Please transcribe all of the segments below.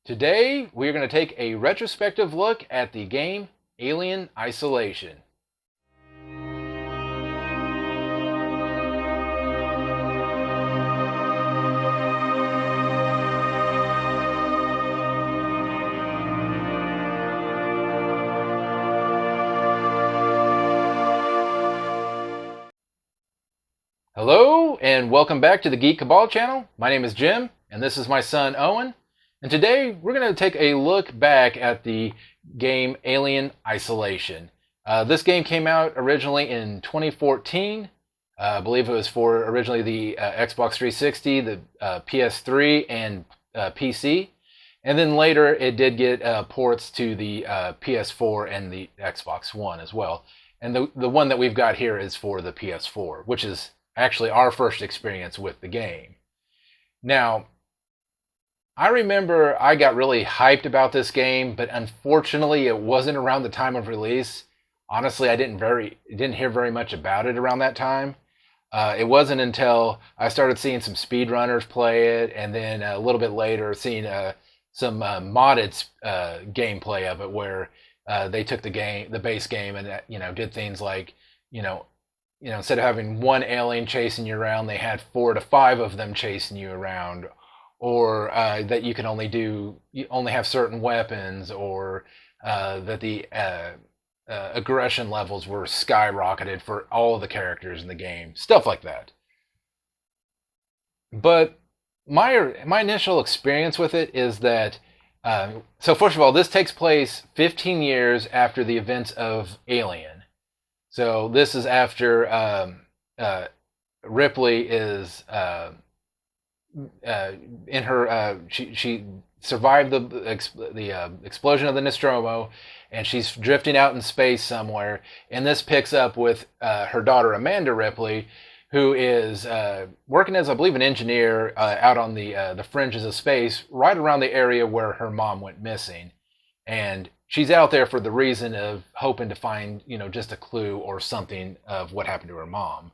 Today, we're going to take a retrospective look at the game Alien Isolation. Hello, and welcome back to the Geek Cabal channel. My name is Jim, and this is my son Owen. And today, we're going to take a look back at the game Alien Isolation. This game came out originally in 2014. I believe it was for originally the Xbox 360, the PS3, and PC. And then later, it did get ports to the PS4 and the Xbox One as well. And the one that we've got here is for the PS4, which is actually our first experience with the game. Now, I remember I got really hyped about this game, but unfortunately it wasn't around the time of release. Honestly, I didn't hear very much about it around that time. It wasn't until I started seeing some speedrunners play it, and then a little bit later seeing some modded gameplay of it, where they took the base game, and did things like instead of having one alien chasing you around, they had 4 to 5 of them chasing you around, or that you only have certain weapons, or that the aggression levels were skyrocketed for all of the characters in the game, stuff like that. But my initial experience with it is that so first of all, this takes place 15 years after the events of Alien. So this is after Ripley is in her she survived the explosion of the Nostromo, and she's drifting out in space somewhere. And this picks up with her daughter Amanda Ripley, who is working as, I believe, an engineer out on the fringes of space, right around the area where her mom went missing. And she's out there for the reason of hoping to find, just a clue or something of what happened to her mom.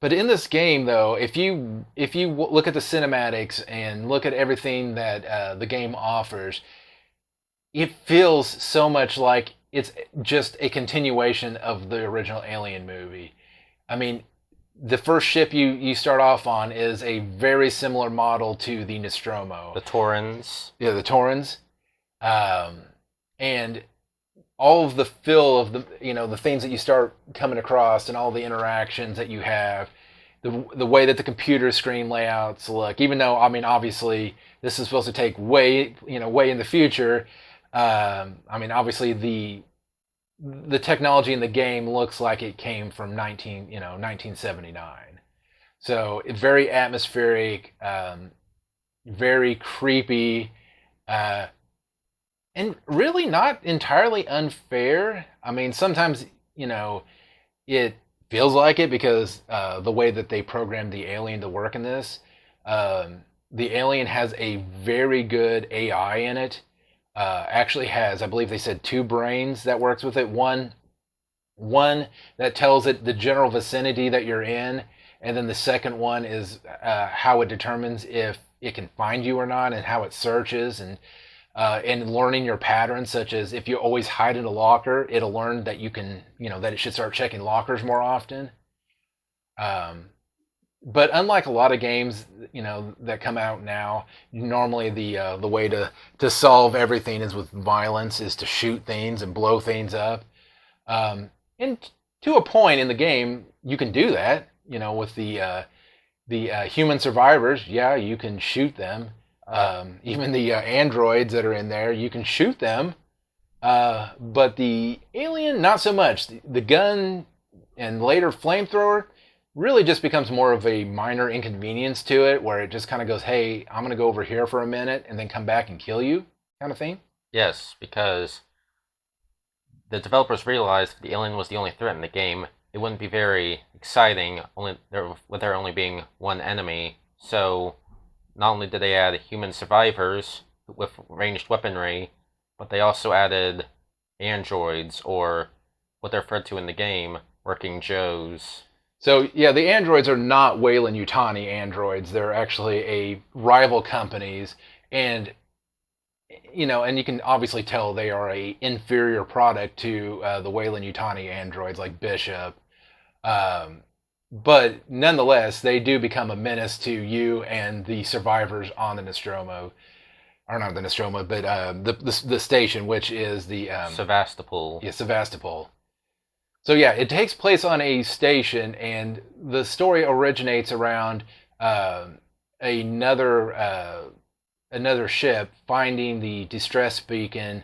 But in this game, though, if you look at the cinematics and look at everything that the game offers, it feels so much like it's just a continuation of the original Alien movie. I mean, the first ship you start off on is a very similar model to the Nostromo. The Torrens. Yeah, the Torrens. And all of the feel of the things that you start coming across, and all the interactions that you have, the way that the computer screen layouts look, even though, I mean, obviously this is supposed to take way in the future. Obviously the technology in the game looks like it came from 1979. So it's very atmospheric, very creepy, and really not entirely unfair. I mean, sometimes, it feels like it because the way that they programmed the alien to work in this. The alien has a very good AI in it. Actually has, I believe they said, 2 brains that works with it. One that tells it the general vicinity that you're in, and then the second one is how it determines if it can find you or not, and how it searches, and learning your patterns, such as if you always hide in a locker, it'll learn that you can, that it should start checking lockers more often. But unlike a lot of games, that come out now, normally the way to solve everything is with violence, is to shoot things and blow things up. And to a point in the game, you can do that. With the human survivors, yeah, you can shoot them. Even the androids that are in there, you can shoot them. But the alien, not so much. The gun and later flamethrower really just becomes more of a minor inconvenience to it, where it just kind of goes, hey, I'm going to go over here for a minute and then come back and kill you, kind of thing. Yes, because the developers realized if the alien was the only threat in the game, it wouldn't be very exciting, with there only being one enemy. So not only did they add human survivors with ranged weaponry, but they also added androids, or what they're referred to in the game, working Joes. So yeah, the androids are not Weyland-Yutani androids. They're actually a rival companies, and and you can obviously tell they are a inferior product to the Weyland-Yutani androids like Bishop. Um, but nonetheless, they do become a menace to you and the survivors on the Nostromo, or not the Nostromo, but the station, which is the Sevastopol. yeah, Sevastopol. So yeah, it takes place on a station, and the story originates around uh, another another ship finding the distress beacon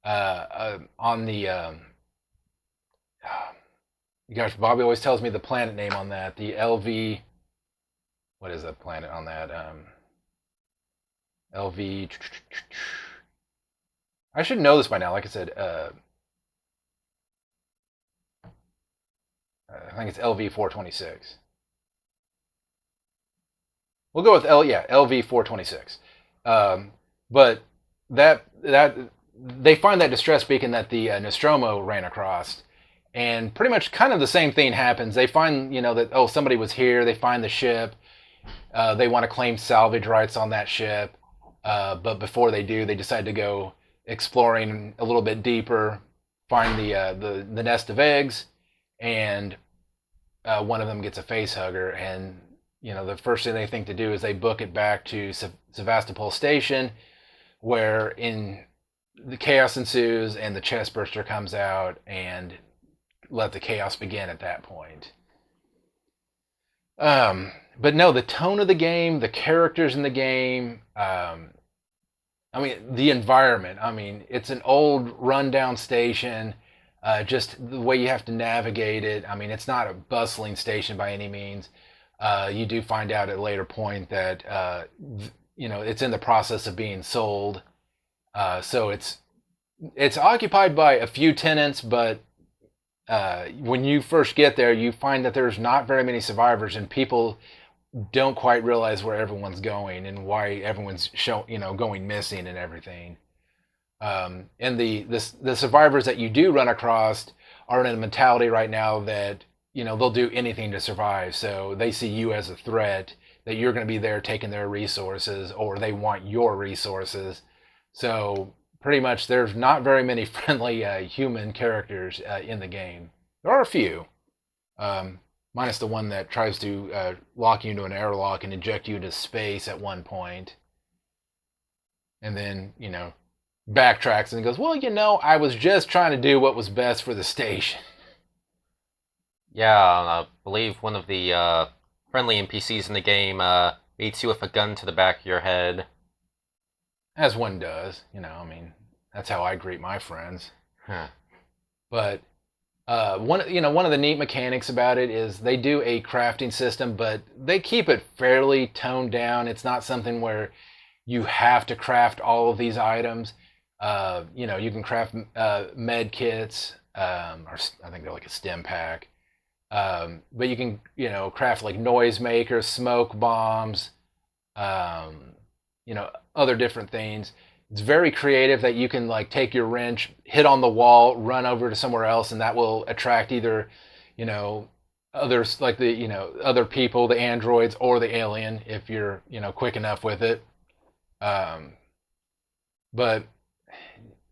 on the. Gosh, Bobby always tells me the planet name on that. The LV. What is the planet on that? LV. I should know this by now. Like I said, I think it's LV 426. We'll go with LV 426. But that they find that distress beacon that the Nostromo ran across, and pretty much kind of the same thing happens. They find that somebody was here. They find the ship. They want to claim salvage rights on that ship, but before they do, they decide to go exploring a little bit deeper, find the nest of eggs, and one of them gets a face hugger, and the first thing they think to do is they book it back to Sevastopol Station, where in the chaos ensues and the chest burster comes out and let the chaos begin at that point. But no, the tone of the game, the characters in the game, I mean, the environment. I mean, it's an old rundown station. Just the way you have to navigate it. I mean, it's not a bustling station by any means. You do find out at a later point that it's in the process of being sold. So it's occupied by a few tenants, but when you first get there, you find that there's not very many survivors, and people don't quite realize where everyone's going and why everyone's going missing and everything. And the survivors that you do run across are in a mentality right now that they'll do anything to survive. So they see you as a threat, that you're going to be there taking their resources, or they want your resources. So pretty much there's not very many friendly human characters in the game. There are a few, minus the one that tries to lock you into an airlock and eject you into space at one point, and then backtracks and goes, well, I was just trying to do what was best for the station. Yeah, I believe one of the friendly NPCs in the game meets you with a gun to the back of your head. As one does, I mean, that's how I greet my friends. Huh. But one of the neat mechanics about it is they do a crafting system, but they keep it fairly toned down. It's not something where you have to craft all of these items. You can craft med kits, or I think they're like a stim pack. But you can, craft like noise makers, smoke bombs, other different things. It's very creative that you can like take your wrench, hit on the wall, run over to somewhere else, and that will attract either, others like other people, the androids or the alien if you're, quick enough with it. But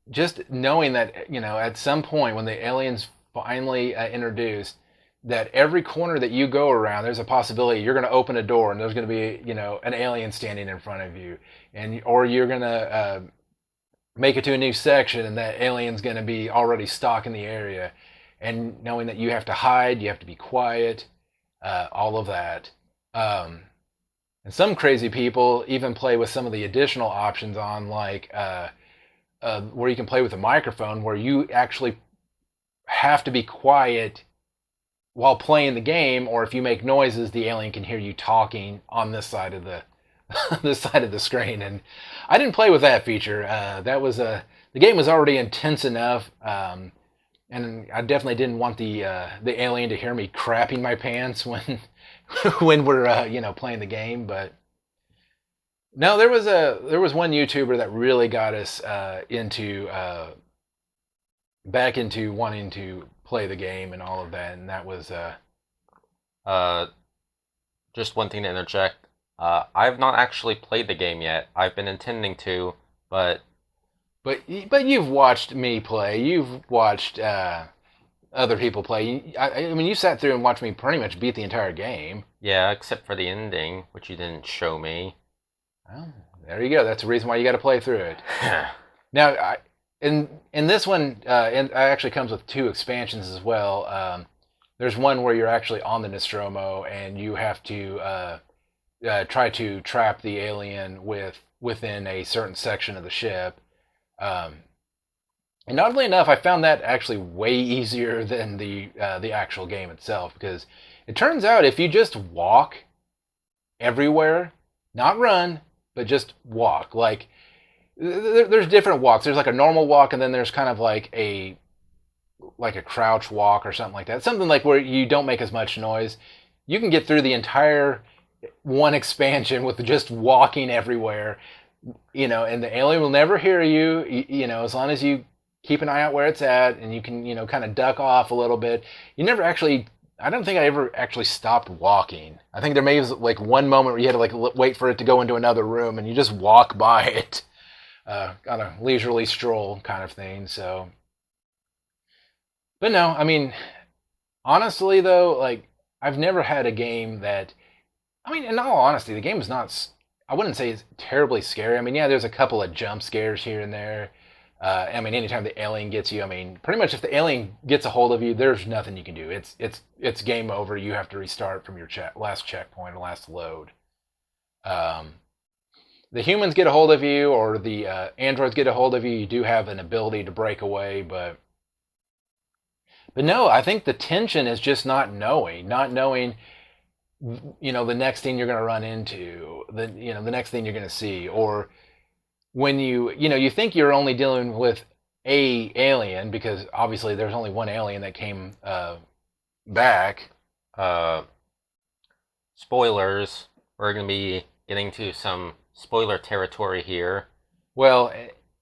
just knowing that, at some point when the aliens finally introduced, that every corner that you go around, there's a possibility you're going to open a door and there's going to be, an alien standing in front of you, or you're going to make it to a new section and that alien's going to be already stalking the area, and knowing that you have to hide, you have to be quiet, all of that. And some crazy people even play with some of the additional options on, like where you can play with a microphone, where you actually have to be quiet while playing the game, or if you make noises, the alien can hear you talking on this side of the this side of the screen. And I didn't play with that feature. That was the game was already intense enough, and I definitely didn't want the alien to hear me crapping my pants when when we're playing the game. But no, there was one YouTuber that really got us into back into wanting to play the game and all of that, and that was Uh, just one thing to interject. I've not actually played the game yet. I've been intending to, but But you've watched me play. You've watched other people play. I mean, you sat through and watched me pretty much beat the entire game. yeah, except for the ending, which you didn't show me. Well, there you go. That's the reason why you got to play through it. Now, in this one, and it actually comes with two expansions as well. There's one where you're actually on the Nostromo and you have to try to trap the alien within a certain section of the ship. Um, and oddly enough, I found that actually way easier than the actual game itself, because it turns out if you just walk everywhere, not run, but just walk, like there's different walks. There's like a normal walk, and then there's kind of like a crouch walk or something like that. Something like where you don't make as much noise. You can get through the entire one expansion with just walking everywhere, and the alien will never hear you, as long as you keep an eye out where it's at and you can, kind of duck off a little bit. You never actually, I don't think I ever actually stopped walking. I think there may be like one moment where you had to like wait for it to go into another room and you just walk by it on a leisurely stroll kind of thing. So, but no, I mean, honestly though, like I've never had a game that, I mean, in all honesty, the game is not. I wouldn't say it's terribly scary. I mean, yeah, there's a couple of jump scares here and there. I mean, anytime the alien gets you, I mean, pretty much if the alien gets a hold of you, there's nothing you can do. It's game over. You have to restart from your last checkpoint or last load. Um, the humans get a hold of you, or the androids get a hold of you. You do have an ability to break away, but no, I think the tension is just not knowing the next thing you're going to run into, the next thing you're going to see, or when you think you're only dealing with a alien, because obviously there's only one alien that came back. Uh, Spoilers. We're gonna be getting to some spoiler territory here. Well,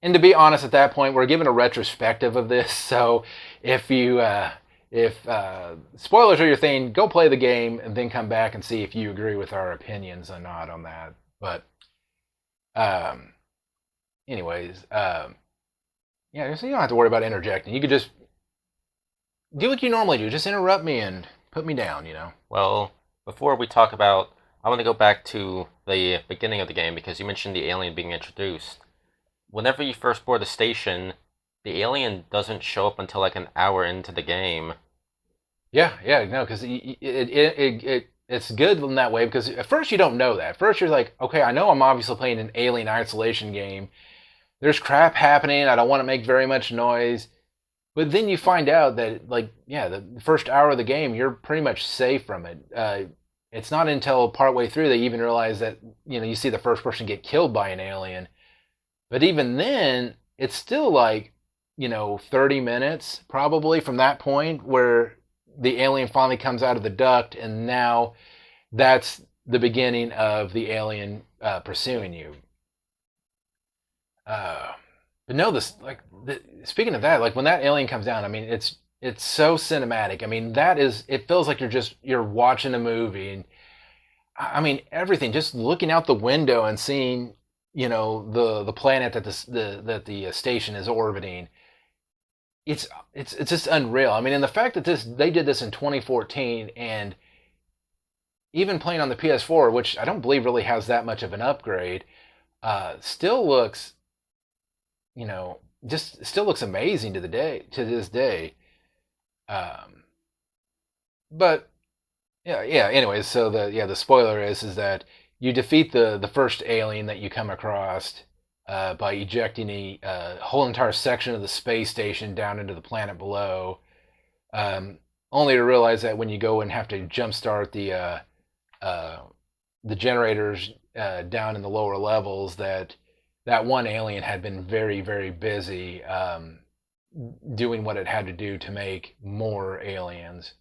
and to be honest, at that point, we're given a retrospective of this, so if you if spoilers are your thing, go play the game and then come back and see if you agree with our opinions or not on that. But um, anyways, yeah, so you don't have to worry about interjecting. You could just do what you normally do. Just interrupt me and put me down. Well, before we talk about, I want to go back to the beginning of the game because you mentioned the alien being introduced. Whenever you first board the station, the alien doesn't show up until like an hour into the game. Yeah, no, because it's good in that way, because at first you don't know that. At first you're like, okay, I know I'm obviously playing an alien isolation game. There's crap happening. I don't want to make very much noise. But then you find out that, like, yeah, the first hour of the game, you're pretty much safe from it. It's not until partway through they even realize that, you see the first person get killed by an alien. But even then, it's still like, 30 minutes probably from that point where the alien finally comes out of the duct, and now that's the beginning of the alien pursuing you. But no, speaking of that, like when that alien comes down, I mean, it's so cinematic. I mean, it feels like you're watching a movie, and I mean everything. Just looking out the window and seeing, the planet that the station is orbiting. It's just unreal. I mean, and the fact that they did this in 2014, and even playing on the PS4, which I don't believe really has that much of an upgrade, still looks, just still looks amazing to this day. Um, but yeah. Anyways, so the spoiler is that you defeat the first alien that you come across by ejecting a whole entire section of the space station down into the planet below. Only to realize that when you go and have to jumpstart the generators down in the lower levels, that one alien had been very, very busy doing what it had to do to make more aliens.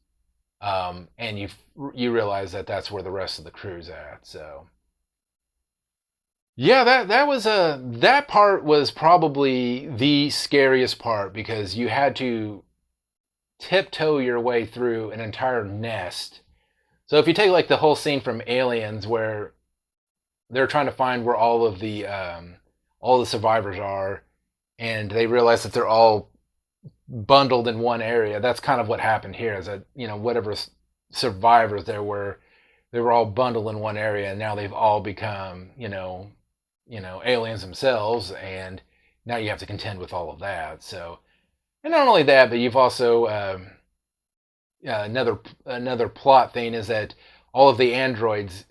And you realize that that's where the rest of the crew's at. So yeah, that part was probably the scariest part, because you had to tiptoe your way through an entire nest So if you take like the whole scene from Aliens where they're trying to find where all the survivors are, and they realize that they're all bundled in one area. That's kind of what happened here. Is that whatever survivors there were, they were all bundled in one area, and now they've all become aliens themselves, and now you have to contend with all of that. So, and not only that, but you've also another plot thing is that all of the androids,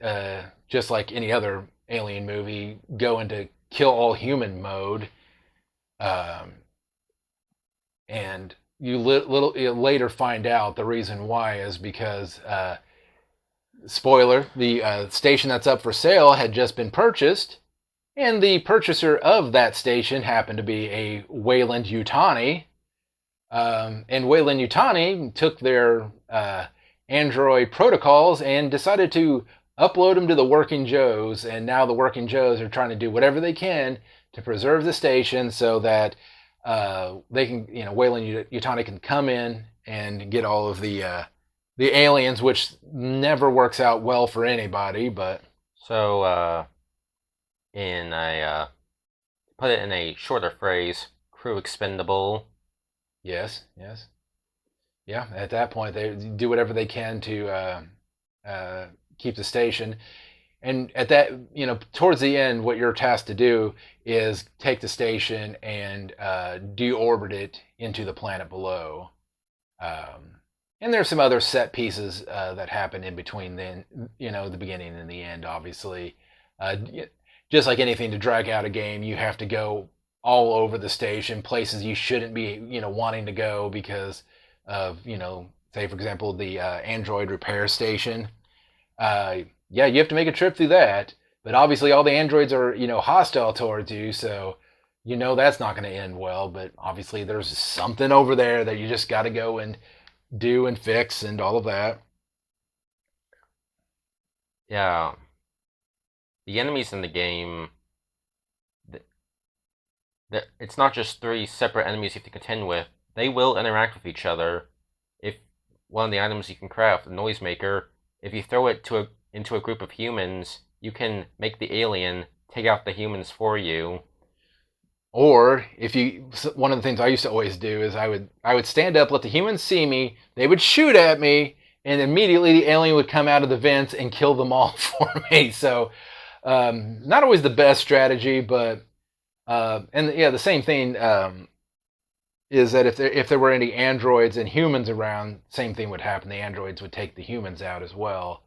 just like any other alien movie, go into kill all human mode, um, and you later find out the reason why is because spoiler, the station that's up for sale had just been purchased, and the purchaser of that station happened to be a Weyland Yutani. And Weyland Yutani took their Android protocols and decided to upload them to the Working Joes, and now the Working Joes are trying to do whatever they can to preserve the station so that they can, Weyland Yutani can come in and get all of the aliens, which never works out well for anybody. But So, in a put it in a shorter phrase, crew expendable. yes, yes, yeah. At that point, they do whatever they can to keep the station. And at that, towards the end, what you're tasked to do is take the station and deorbit it into the planet below. And there's some other set pieces that happen in between then, the beginning and the end, obviously. Uh, just like anything to drag out a game, you have to go all over the station, places you shouldn't be, wanting to go because of, say, for example, the Android repair station. Yeah, you have to make a trip through that, but obviously all the androids are, hostile towards you, so that's not going to end well. But obviously there's something over there that you just got to go and do and fix and all of that. Yeah, the enemies in the game. It's not just three separate enemies you have to contend with. They will interact with each other. If one of the items you can craft, the noisemaker, if you throw it into a group of humans, you can make the alien take out the humans for you. Or one of the things I used to always do is I would stand up, let the humans see me, they would shoot at me, and immediately the alien would come out of the vents and kill them all for me. So, not always the best strategy, but and yeah, the same thing is that if there were any androids and humans around, same thing would happen. The androids would take the humans out as well.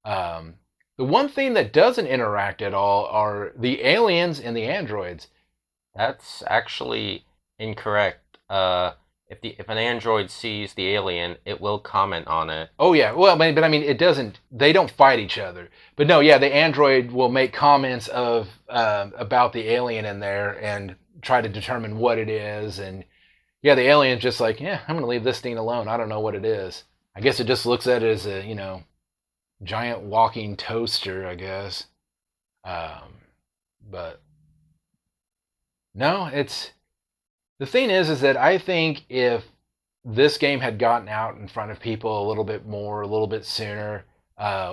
The one thing that doesn't interact at all are the aliens and the androids. That's actually incorrect. If an android sees the alien, it will comment on it. Oh yeah, well, but I mean, it doesn't. They don't fight each other. But no, yeah, the android will make comments of about the alien in there and try to determine what it is. And yeah, the alien's just like, yeah, I'm gonna leave this thing alone. I don't know what it is. I guess it just looks at it as a giant walking toaster, I guess. But no, it's the thing is that I think if this game had gotten out in front of people a little bit more, a little bit sooner,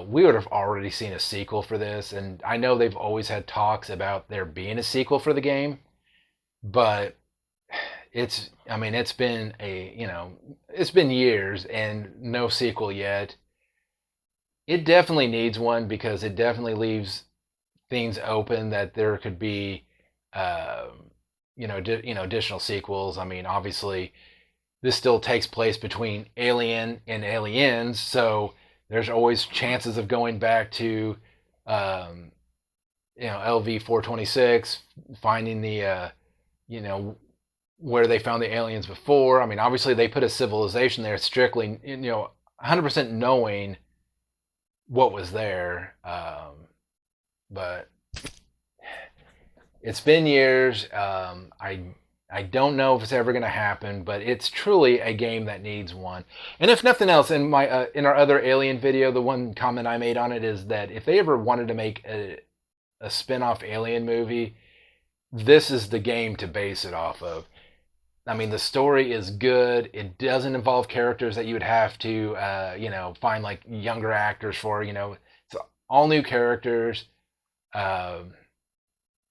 we would have already seen a sequel for this. And I know they've always had talks about there being a sequel for the game, but I mean, it's been years and no sequel yet. It definitely needs one because it definitely leaves things open that there could be, additional sequels. I mean, obviously, this still takes place between Alien and Aliens, so there's always chances of going back to, LV-426, finding the, where they found the aliens before. I mean, obviously, they put a civilization there strictly, 100% knowing what was there. But it's been years. I don't know if it's ever going to happen, but it's truly a game that needs one. And if nothing else, in our other Alien video, the one comment I made on it is that if they ever wanted to make a spin-off Alien movie, this is the game to base it off of. I mean, the story is good. It doesn't involve characters that you would have to, find like younger actors for. It's all new characters. Um,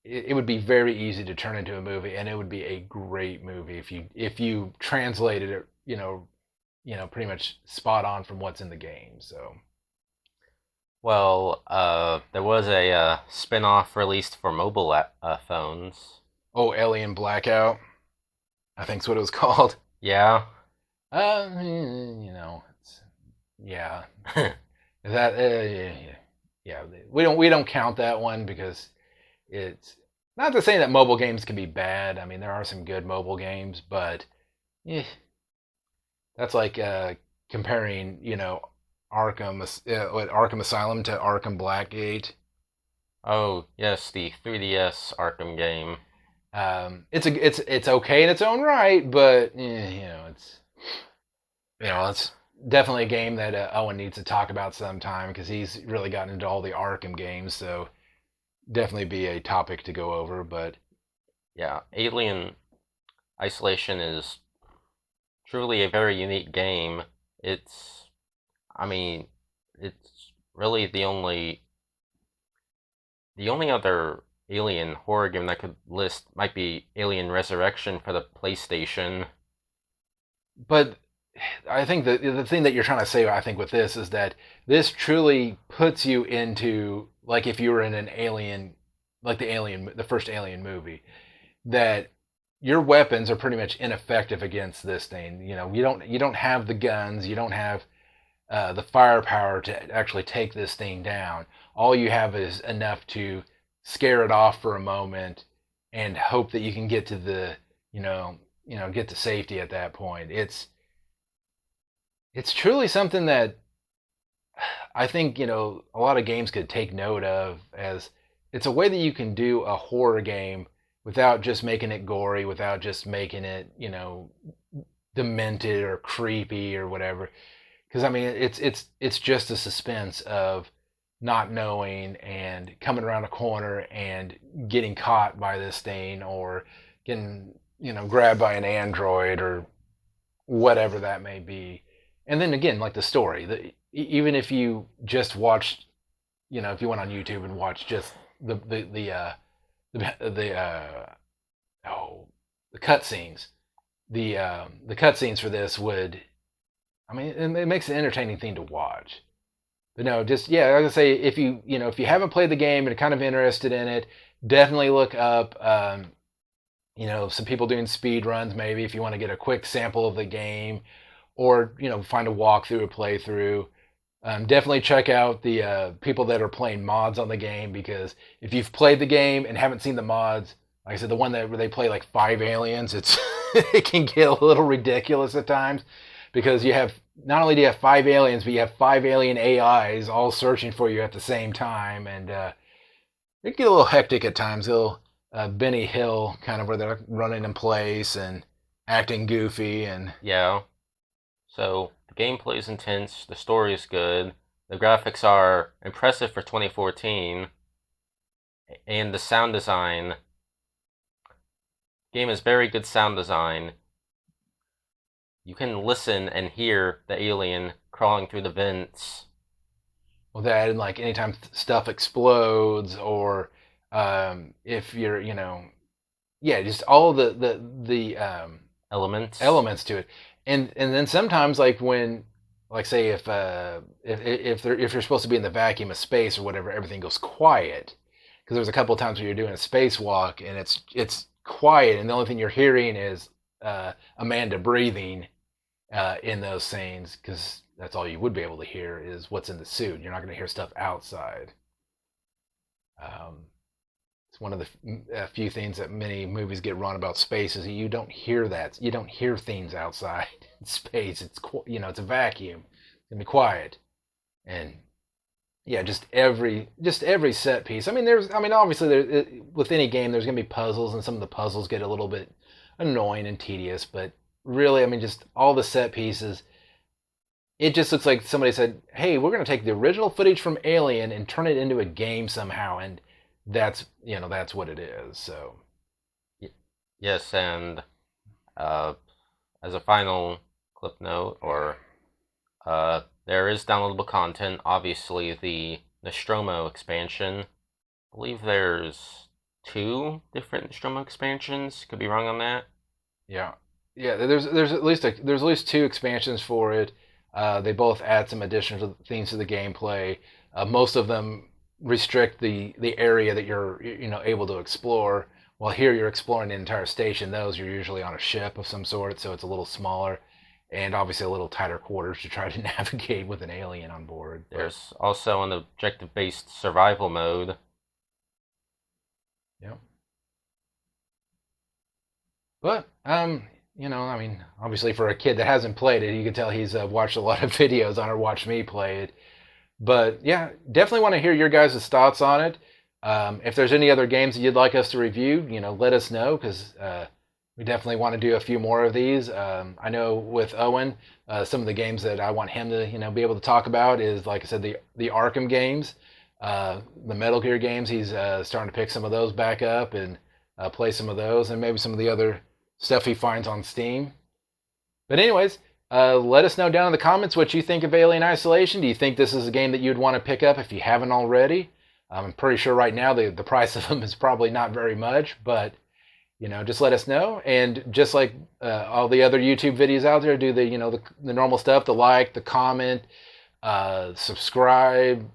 it would be very easy to turn into a movie, and it would be a great movie if you translated it, pretty much spot on from what's in the game. So, Well, there was a spin-off released for mobile phones. oh, Alien Blackout, I think's what it was called. Yeah. It's, yeah, that yeah, we don't count that one because it's not to say that mobile games can be bad. I mean, there are some good mobile games, but eh, that's like comparing, Arkham Asylum to Arkham Blackgate. Oh, yes, the 3DS Arkham game. It's okay in its own right, but it's definitely a game that Owen needs to talk about sometime because he's really gotten into all the Arkham games. So definitely be a topic to go over. But Yeah, Alien Isolation is truly a very unique game. It's, I mean, it's really the only other Alien horror game that I could list might be Alien Resurrection for the PlayStation. but I think the thing that you're trying to say, I think, with this is that this truly puts you into, like, if you were in an Alien, like the first Alien movie, that your weapons are pretty much ineffective against this thing. You don't have the guns, you don't have the firepower to actually take this thing down. All you have is enough to scare it off for a moment and hope that you can get to get to safety at that point. It's truly something that I think, a lot of games could take note of, as it's a way that you can do a horror game without just making it gory, without just making it, demented or creepy or whatever. Because I mean, it's just a suspense of not knowing and coming around a corner and getting caught by this thing, or getting, grabbed by an android, or whatever that may be. And then again, like the story, even if you just watched, if you went on YouTube and watched just the oh the cutscenes, the cutscenes for this would, I mean, it makes an entertaining thing to watch. But no, just, yeah, like I say, if you haven't played the game and are kind of interested in it, definitely look up, some people doing speed runs, maybe, if you want to get a quick sample of the game, or find a walkthrough, a playthrough. Definitely check out the people that are playing mods on the game, because if you've played the game and haven't seen the mods, like I said, the one where they play like 5 aliens, it can get a little ridiculous at times, because you have, not only do you have 5 aliens, but you have 5 alien AIs all searching for you at the same time, and it can get a little hectic at times. A little Benny Hill kind of, where they're running in place and acting goofy, and Yeah. So the gameplay is intense, the story is good, the graphics are impressive for 2014, and the sound design. Game has very good sound design. You can listen and hear the alien crawling through the vents. well, that, and like anytime stuff explodes, or if you're, yeah, just all the Elements. elements to it. And then sometimes, like, when, like, say, if you're supposed to be in the vacuum of space or whatever, everything goes quiet, because there's a couple of times where you're doing a spacewalk and it's quiet, and the only thing you're hearing is Amanda breathing in those scenes, because that's all you would be able to hear is what's in the suit. You're not going to hear stuff outside. Um, it's one of the few things that many movies get wrong about space, is that you don't hear that. You don't hear things outside in space. It's a vacuum. It's gonna be quiet. And yeah, just every set piece. I mean, obviously, with any game, there's gonna be puzzles, and some of the puzzles get a little bit annoying and tedious. But really, I mean, just all the set pieces. It just looks like somebody said, "Hey, we're gonna take the original footage from Alien and turn it into a game somehow," and that's what it is. So Yes, and Uh, as a final clip note, there is downloadable content. Obviously, the Nostromo expansion. I believe there's two different Nostromo expansions. Could be wrong on that. Yeah, yeah. There's at least two expansions for it. They both add some additional things to the gameplay. Most of them restrict the area that you're able to explore. While here you're exploring the entire station. Those you're usually on a ship of some sort, so it's a little smaller, and obviously a little tighter quarters to try to navigate with an alien on board. There's also an objective-based survival mode. Yeah. But I mean, obviously for a kid that hasn't played it, you can tell he's watched a lot of videos on it, or watched me play it. But yeah, definitely want to hear your guys' thoughts on it. If there's any other games that you'd like us to review, let us know because we definitely want to do a few more of these. I know with Owen, some of the games that I want him to be able to talk about is, like I said, the Arkham games, the Metal Gear games. He's starting to pick some of those back up and play some of those, and maybe some of the other stuff he finds on Steam. But anyways, let us know down in the comments what you think of Alien Isolation. Do you think this is a game that you'd want to pick up if you haven't already? I'm pretty sure right now the price of them is probably not very much, but just let us know. And just like all the other YouTube videos out there, do the normal stuff: the like, the comment, subscribe,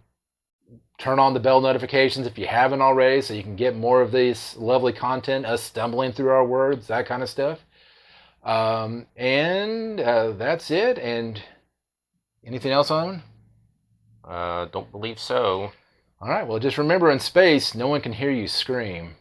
turn on the bell notifications if you haven't already, so you can get more of this lovely content, us stumbling through our words, that kind of stuff. And that's it. And anything else on? Don't believe so. All right. Well, just remember, in space, no one can hear you scream.